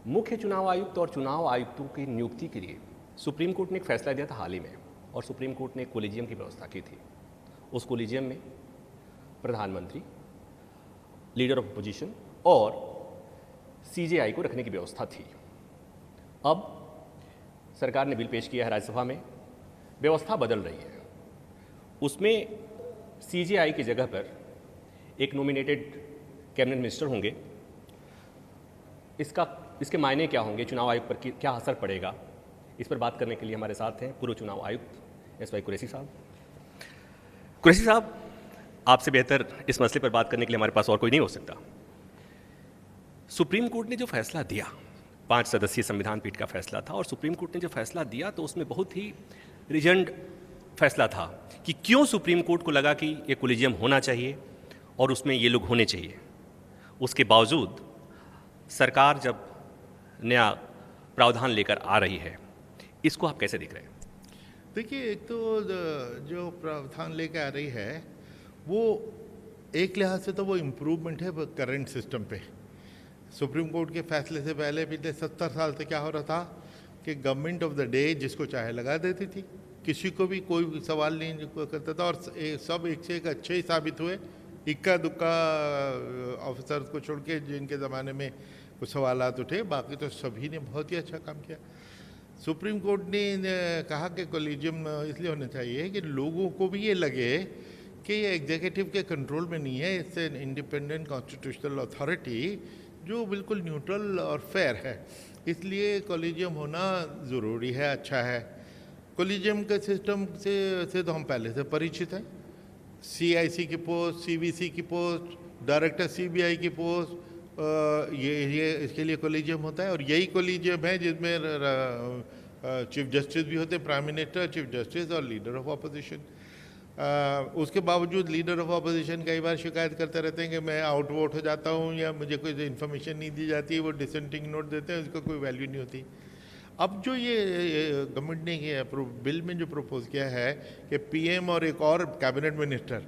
मुख्य चुनाव आयुक्त और चुनाव आयुक्तों की नियुक्ति के लिए सुप्रीम कोर्ट ने एक फैसला दिया था हाल ही में, और सुप्रीम कोर्ट ने एक कोलिजियम की व्यवस्था की थी। उस कोलिजियम में प्रधानमंत्री, लीडर ऑफ अपोजिशन और सीजेआई को रखने की व्यवस्था थी। अब सरकार ने बिल पेश किया है राज्यसभा में, व्यवस्था बदल रही है। उसमें सीजेआई की जगह पर एक नॉमिनेटेड कैबिनेट मिनिस्टर होंगे। इसके मायने क्या होंगे, चुनाव आयोग पर क्या असर पड़ेगा, इस पर बात करने के लिए हमारे साथ हैं पूर्व चुनाव आयुक्त एस वाई कुरैशी साहब। कुरैशी साहब, आपसे बेहतर इस मसले पर बात करने के लिए हमारे पास और कोई नहीं हो सकता। सुप्रीम कोर्ट ने जो फैसला दिया, 5 सदस्यीय संविधान पीठ का फैसला था, और सुप्रीम कोर्ट ने जो फैसला दिया तो उसमें बहुत ही रिजल्ट फैसला था कि क्यों सुप्रीम कोर्ट को लगा कि ये कोलिजियम होना चाहिए और उसमें ये लोग होने चाहिए। उसके बावजूद सरकार जब नया प्रावधान लेकर आ रही है, इसको आप कैसे देख रहे हैं? देखिए, एक तो जो प्रावधान लेकर आ रही है वो एक लिहाज से तो वो इम्प्रूवमेंट है करंट सिस्टम पे। सुप्रीम कोर्ट के फैसले से पहले पिछले 70 साल से क्या हो रहा था कि गवर्नमेंट ऑफ द डे जिसको चाहे लगा देती थी, किसी को भी कोई सवाल नहीं करता था, और सब एक से एक अच्छे ही साबित हुए। इक्का दुक्का ऑफिसर्स को छोड़ के जिनके ज़माने में कुछ सवालात उठे, बाकी तो सभी ने बहुत ही अच्छा काम किया। सुप्रीम कोर्ट ने कहा कि कोलिजियम इसलिए होना चाहिए कि लोगों को भी ये लगे कि ये एग्जीक्यूटिव के कंट्रोल में नहीं है, इससे इंडिपेंडेंट कॉन्स्टिट्यूशनल अथॉरिटी जो बिल्कुल न्यूट्रल और फेयर है, इसलिए कोलिजियम होना ज़रूरी है, अच्छा है। कोलिजियम के सिस्टम से तो हम पहले से परिचित हैं। सीआईसी की पोस्ट, सीवीसी की पोस्ट, डायरेक्टर सीबीआई की पोस्ट, ये इसके लिए कोलिजियम होता है, और यही कोलिजियम है जिसमें चीफ जस्टिस भी होते हैं, प्राइम मिनिस्टर, चीफ जस्टिस और लीडर ऑफ अपोजिशन। उसके बावजूद लीडर ऑफ अपोजिशन कई बार शिकायत करते रहते हैं कि मैं आउट वोट हो जाता हूँ या मुझे कोई इन्फॉर्मेशन नहीं दी जाती, वो डिसेंटिंग नोट देते हैं, उसका कोई वैल्यू नहीं होती। अब जो ये गवर्नमेंट ने बिल में जो प्रपोज किया है कि पीएम और एक और कैबिनेट मिनिस्टर,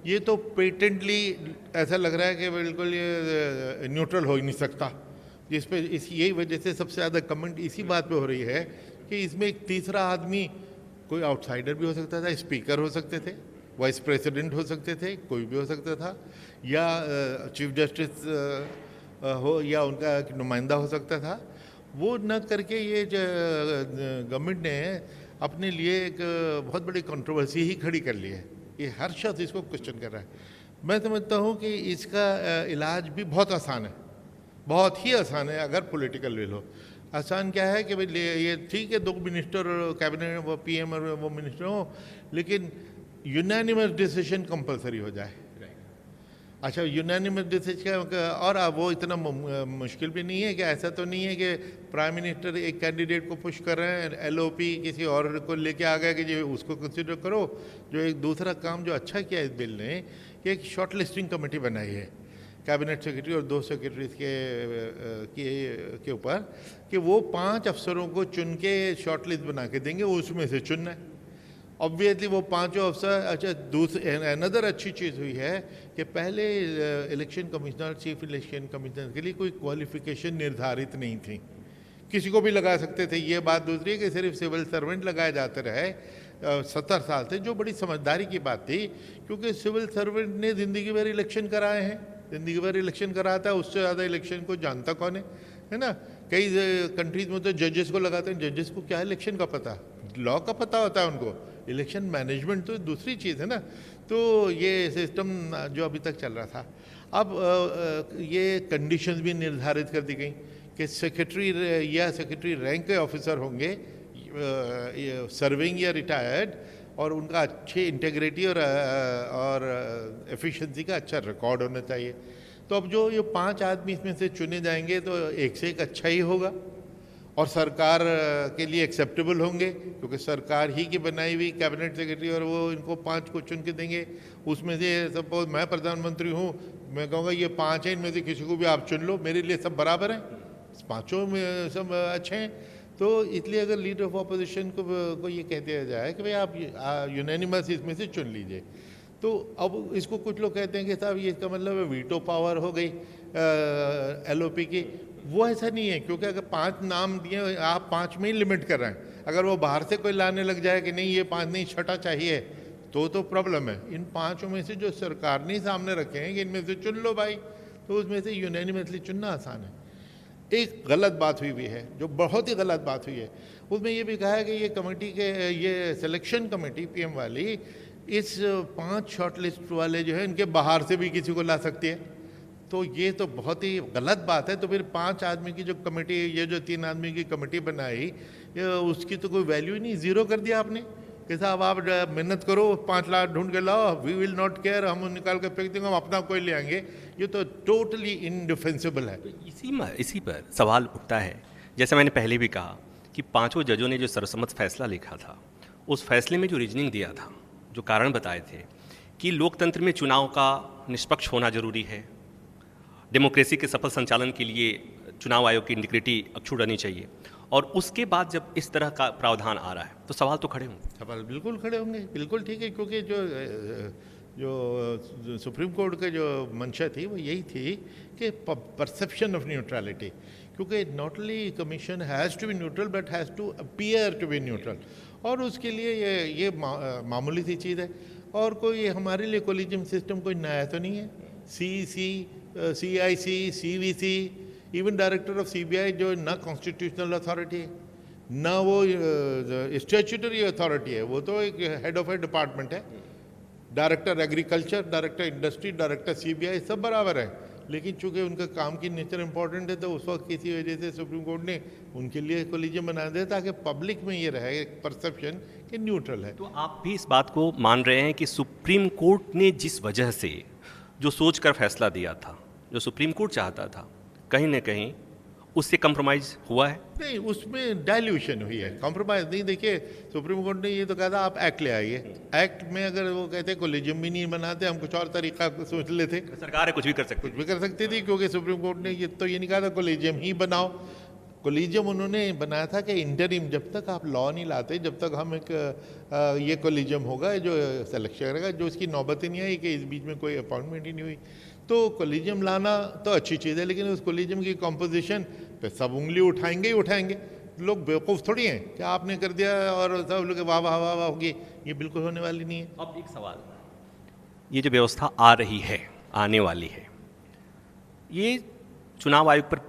ये तो पेटेंटली ऐसा लग रहा है कि बिल्कुल ये न्यूट्रल हो ही नहीं सकता, जिस पे यही वजह से सबसे ज़्यादा कमेंट इसी बात पे हो रही है कि इसमें एक तीसरा आदमी, कोई आउटसाइडर भी हो सकता था, स्पीकर हो सकते थे, वाइस प्रेसिडेंट हो सकते थे, कोई भी हो सकता था, या चीफ जस्टिस हो या उनका नुमाइंदा हो सकता था। वो न करके ये गवर्नमेंट ने अपने लिए एक बहुत बड़ी कंट्रोवर्सी ही खड़ी कर ली है। ये हर शख्स इसको क्वेश्चन कर रहा है। मैं समझता हूँ कि इसका इलाज भी बहुत आसान है, बहुत ही आसान है अगर पॉलिटिकल विल हो। आसान क्या है कि भाई ये ठीक है, 2 मिनिस्टर कैबिनेट, वो पीएम और वो मिनिस्टर हो, लेकिन यूनानिमस डिसीजन कंपलसरी हो जाए। अच्छा, यूनानिमस डिसीजन, और वो इतना मुश्किल भी नहीं है कि ऐसा तो नहीं है कि प्राइम मिनिस्टर एक कैंडिडेट को पुश कर रहे हैं, एलओपी किसी और को लेके आ गया कि जो उसको कंसिडर करो। जो एक दूसरा काम जो अच्छा किया इस बिल ने कि एक शॉर्ट लिस्टिंग कमेटी बनाई है कैबिनेट सेक्रेटरी और 2 सेक्रेटरीज के ऊपर, कि वो 5 अफसरों को चुन के शॉर्ट लिस्ट बना के देंगे, उसमें से चुनना है। ऑब्वियसली वो 5 अफसर। अच्छा, अनदर अच्छी चीज़ हुई है कि पहले election commissioner, chief election commissioner के लिए कोई क्वालिफिकेशन निर्धारित नहीं थी, किसी को भी लगा सकते थे। ये बात दूसरी है कि सिर्फ सिविल सर्वेंट लगाए जाते रहे 70 साल से, जो बड़ी समझदारी की बात थी, क्योंकि सिविल सर्वेंट ने ज़िंदगी भर इलेक्शन कराए हैं, ज़िंदगी भर इलेक्शन कराता है, उससे ज़्यादा इलेक्शन को जानता कौन है ना। कई कंट्रीज में तो जजेस को लगाते हैं, जजेस को क्या इलेक्शन का पता, लॉ का पता होता है उनको, इलेक्शन मैनेजमेंट तो दूसरी चीज़ है ना। तो ये सिस्टम जो अभी तक चल रहा था, अब ये कंडीशंस भी निर्धारित कर दी गई कि सेक्रेटरी या सेक्रेटरी रैंक के ऑफिसर होंगे, सर्विंग या रिटायर्ड, और उनका अच्छे इंटेग्रिटी और एफिशिएंसी का अच्छा रिकॉर्ड होना चाहिए। तो अब जो ये 5 आदमी इसमें से चुने जाएंगे तो एक से एक अच्छा ही होगा और सरकार के लिए एक्सेप्टेबल होंगे, क्योंकि सरकार ही की बनाई हुई कैबिनेट सेक्रेटरी, और वो इनको 5 को चुन के देंगे। उसमें से सपोज मैं प्रधानमंत्री हूँ, मैं कहूँगा ये 5 हैं, इनमें से किसी को भी आप चुन लो, मेरे लिए सब बराबर हैं, 5 में सब अच्छे हैं। तो इसलिए अगर लीडर ऑफ अपोजिशन को ये कह दिया जाए कि भाई आप यूनानिमस इसमें से चुन लीजिए, तो अब इसको कुछ लोग कहते हैं कि साहब ये इसका मतलब है वीटो पावर हो गई LOP की। वो ऐसा नहीं है, क्योंकि अगर 5 नाम दिए आप 5 में ही लिमिट कर रहे हैं। अगर वो बाहर से कोई लाने लग जाए कि नहीं ये 5 नहीं 6ठा चाहिए तो प्रॉब्लम है। इन 5 में से जो सरकार ने सामने रखे हैं कि इनमें से चुन लो भाई, तो उसमें से यूनानिमसली चुनना आसान है। एक गलत बात हुई भी है, जो बहुत ही गलत बात हुई है, उसमें ये भी कहा है कि ये कमेटी के ये सिलेक्शन कमेटी PM वाली इस 5 शॉर्टलिस्ट वाले जो है इनके बाहर से भी किसी को ला सकती है। तो ये तो बहुत ही गलत बात है। तो फिर 5 आदमी की जो कमेटी, ये जो 3 आदमी की कमेटी बनाई, उसकी तो कोई वैल्यू ही नहीं, ज़ीरो कर दिया आपने कि साहब आप मेहनत करो 5 लाख ढूंढ के लाओ, वी विल नॉट केयर, हम निकाल के फेंक देंगे, हम अपना कोई ले आएंगे। ये तो टोटली इनडिफेंसिबल है। तो इसी पर सवाल उठता है, जैसे मैंने पहले भी कहा कि 5 जजों ने जो सर्वसम्मत फैसला लिखा था, उस फैसले में जो रीजनिंग दिया था, जो कारण बताए थे कि लोकतंत्र में चुनाव का निष्पक्ष होना जरूरी है, डेमोक्रेसी के सफल संचालन के लिए चुनाव आयोग की इंटीग्रिटी अक्षुण्ण रहनी चाहिए, और उसके बाद जब इस तरह का प्रावधान आ रहा है तो सवाल तो खड़े होंगे। सवाल बिल्कुल खड़े होंगे, बिल्कुल ठीक है, क्योंकि जो सुप्रीम कोर्ट के जो मंशा थी वो यही थी कि परसेप्शन ऑफ न्यूट्रलिटी, क्योंकि not only commission has to be neutral but has to appear to be neutral, और उसके लिए ये मामूली सी चीज़ है। और कोई हमारे लिए कोलिजियम सिस्टम कोई नया तो नहीं है। CIC, CVC, even director of CBI जो ना कॉन्स्टिट्यूशनल अथॉरिटी है, ना वो स्टैट्यूटरी अथॉरिटी है, वो तो एक हेड ऑफ ए डिपार्टमेंट है। Director agriculture, director industry, director CBI सब बराबर है, लेकिन चूंकि उनका काम की नेचर इंपॉर्टेंट है तो उस वक्त किसी वजह से सुप्रीम कोर्ट ने उनके लिए कोलिजियम बना दिया ताकि पब्लिक में ये रहे परसेप्शन कि न्यूट्रल है। तो आप भी इस बात को मान रहे हैं कि सुप्रीम कोर्ट ने जिस वजह से जो सोचकर फैसला दिया था, जो सुप्रीम कोर्ट चाहता था, कहीं ना कहीं उससे कंप्रोमाइज हुआ है? नहीं, उसमें डाइल्यूशन हुई है, कॉम्प्रोमाइज नहीं। देखिए, सुप्रीम कोर्ट ने ये तो कहा था आप एक्ट ले आइए, एक्ट में अगर वो कहते कोलिजियम भी नहीं बनाते, हम कुछ और तरीका सोच लेते, सरकार है कुछ भी कर सकती थी, क्योंकि सुप्रीम कोर्ट ने ये तो ये नहीं कहा था कोलिजियम ही बनाओ। कोलिजियम उन्होंने बनाया था कि इंटरिम, जब तक आप लॉ नहीं लाते, जब तक हम ये कोलिजियम होगा जो सिलेक्शन करेगा, जो इसकी नौबत ही नहीं आई कि इस बीच में कोई अपॉइंटमेंट ही नहीं हुई। तो कोलिजियम लाना तो अच्छी चीज़ है, लेकिन उस कोलिजियम की कॉम्पोजिशन पे सब उंगली उठाएंगे ही उठाएंगे। लोग बेवकूफ़ थोड़ी हैं कि आपने कर दिया और सब लोग वाह वाह वाह वाह होगी, ये बिल्कुल होने वाली नहीं है। अब एक सवाल, ये जो व्यवस्था आ रही है, आने वाली है, ये चुनाव आयोग पर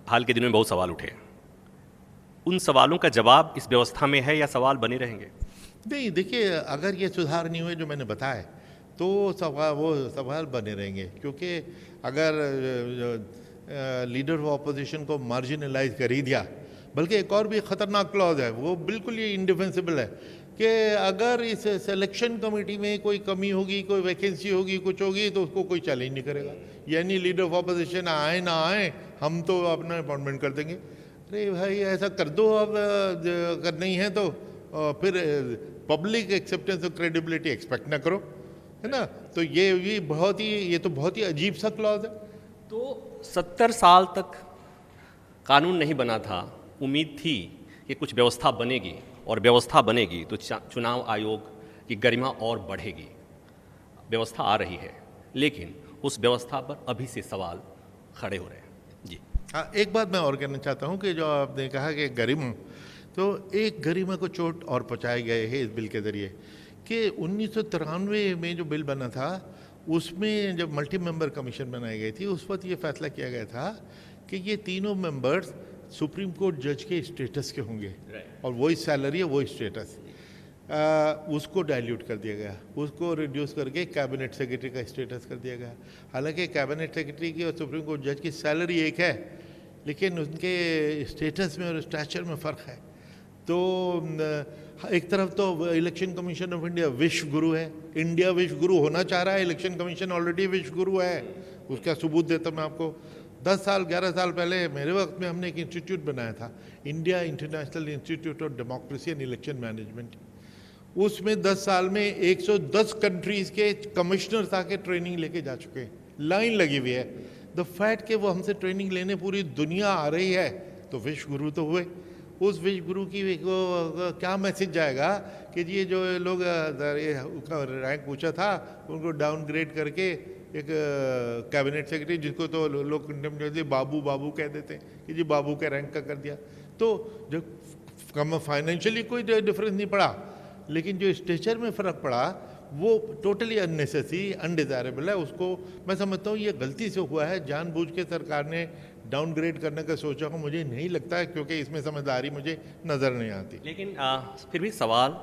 हाल के दिनों में बहुत सवाल उठे, उन सवालों का जवाब इस व्यवस्था में है या सवाल बने रहेंगे? नहीं, देखिए, अगर ये सुधार नहीं हुए जो मैंने बताया तो वो सवाल बने रहेंगे, क्योंकि अगर लीडर ऑफ अपोजिशन को मार्जिनलाइज कर ही दिया, बल्कि एक और भी ख़तरनाक क्लॉज है, वो बिल्कुल ये इंडिफेंसिबल है कि अगर इस सिलेक्शन कमेटी में कोई कमी होगी, कोई वैकेंसी होगी, कुछ होगी, तो उसको कोई चैलेंज नहीं करेगा। यानी लीडर ऑफ अपोजिशन आए ना आए, हम तो अपना अपॉइंटमेंट कर देंगे। अरे भाई, ऐसा कर दो, अब अगर नहीं है तो फिर पब्लिक एक्सेप्टेंस और क्रेडिबिलिटी एक्सपेक्ट ना करो, है ना। तो ये तो बहुत ही अजीब सा क्लॉज है। तो 70 साल तक कानून नहीं बना था, उम्मीद थी कि कुछ व्यवस्था बनेगी, और व्यवस्था बनेगी तो चुनाव आयोग की गरिमा और बढ़ेगी। व्यवस्था आ रही है, लेकिन उस व्यवस्था पर अभी से सवाल खड़े हो रहे हैं। जी हाँ, एक बात मैं और कहना चाहता हूँ कि जो आपने कहा कि गरिमा, तो एक गरिमा को चोट और पहुँचाए गए है इस बिल के ज़रिए कि 1993 में जो बिल बना था, उसमें जब मल्टी मेंबर कमीशन बनाई गई थी, उस वक्त ये फैसला किया गया था कि ये तीनों मेंबर्स सुप्रीम कोर्ट जज के स्टेटस के होंगे, और वही सैलरी है, वही स्टेटस। उसको डाइल्यूट कर दिया गया, उसको रिड्यूस करके कैबिनेट सेक्रेटरी का स्टेटस कर दिया गया। हालांकि कैबिनेट सेक्रेटरी की और सुप्रीम कोर्ट जज की सैलरी एक है, लेकिन उनके स्टेटस में और स्टैचर में फ़र्क है। तो एक तरफ तो इलेक्शन कमीशन ऑफ इंडिया विश्व गुरु है, इंडिया विश्व गुरु होना चाह रहा है, इलेक्शन कमीशन ऑलरेडी विश्व गुरु है। उसका सबूत देता मैं आपको। 10 साल 11 साल पहले मेरे वक्त में हमने एक इंस्टीट्यूट बनाया था, India international institute of democracy and election management. उसमें 10 साल में 110 कंट्रीज़ के कमिश्नर्स आके ट्रेनिंग लेके जा चुके हैं, लाइन लगी हुई है। द फैक्ट कि वो हमसे ट्रेनिंग लेने पूरी दुनिया आ रही है, तो विश्व गुरु तो हुए। उस विश्व गुरु की को क्या मैसेज जाएगा कि जी ये जो लोग उसका रैंक पूछा था उनको डाउनग्रेड करके एक कैबिनेट सेक्रेटरी, जिसको तो लोग कंटेम्प्ट करते बाबू बाबू कह देते हैं कि जी बाबू के रैंक का कर दिया। तो जो कम फाइनेंशियली कोई डिफरेंस नहीं पड़ा, लेकिन जो स्टेचर में फ़र्क पड़ा वो टोटली अननेसेसरी अनडिज़ायरेबल है। उसको मैं समझता हूँ ये गलती से हुआ है, जानबूझ के सरकार ने डाउनग्रेड करने का सोचा हो, मुझे नहीं लगता है, क्योंकि इसमें समझदारी मुझे नज़र नहीं आती। लेकिन फिर भी सवाल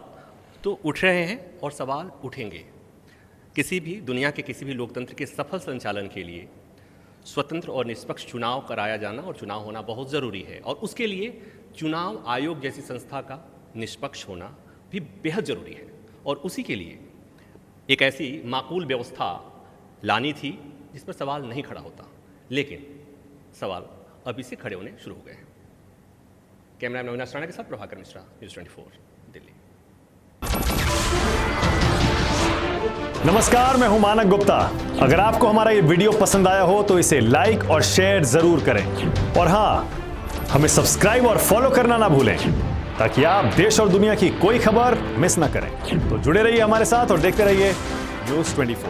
तो उठ रहे हैं और सवाल उठेंगे। किसी भी दुनिया के किसी भी लोकतंत्र के सफल संचालन के लिए स्वतंत्र और निष्पक्ष चुनाव कराया जाना और चुनाव होना बहुत ज़रूरी है, और उसके लिए चुनाव आयोग जैसी संस्था का निष्पक्ष होना भी बेहद ज़रूरी है। और उसी के लिए एक ऐसी माकूल व्यवस्था लानी थी जिस पर सवाल नहीं खड़ा होता, लेकिन सवाल अभी से खड़े होने शुरू हो गए हैं। कैमरा मैन अविनाश राणा के साथ प्रभाकर मिश्रा, न्यूज़ 24 दिल्ली। नमस्कार, मैं हूं मानक गुप्ता। अगर आपको हमारा ये वीडियो पसंद आया हो तो इसे लाइक और शेयर जरूर करें, और हाँ, हमें सब्सक्राइब और फॉलो करना ना भूलें ताकि आप देश और दुनिया की कोई खबर मिस ना करें। तो जुड़े रहिए हमारे साथ और देखते रहिए न्यूज़ 24।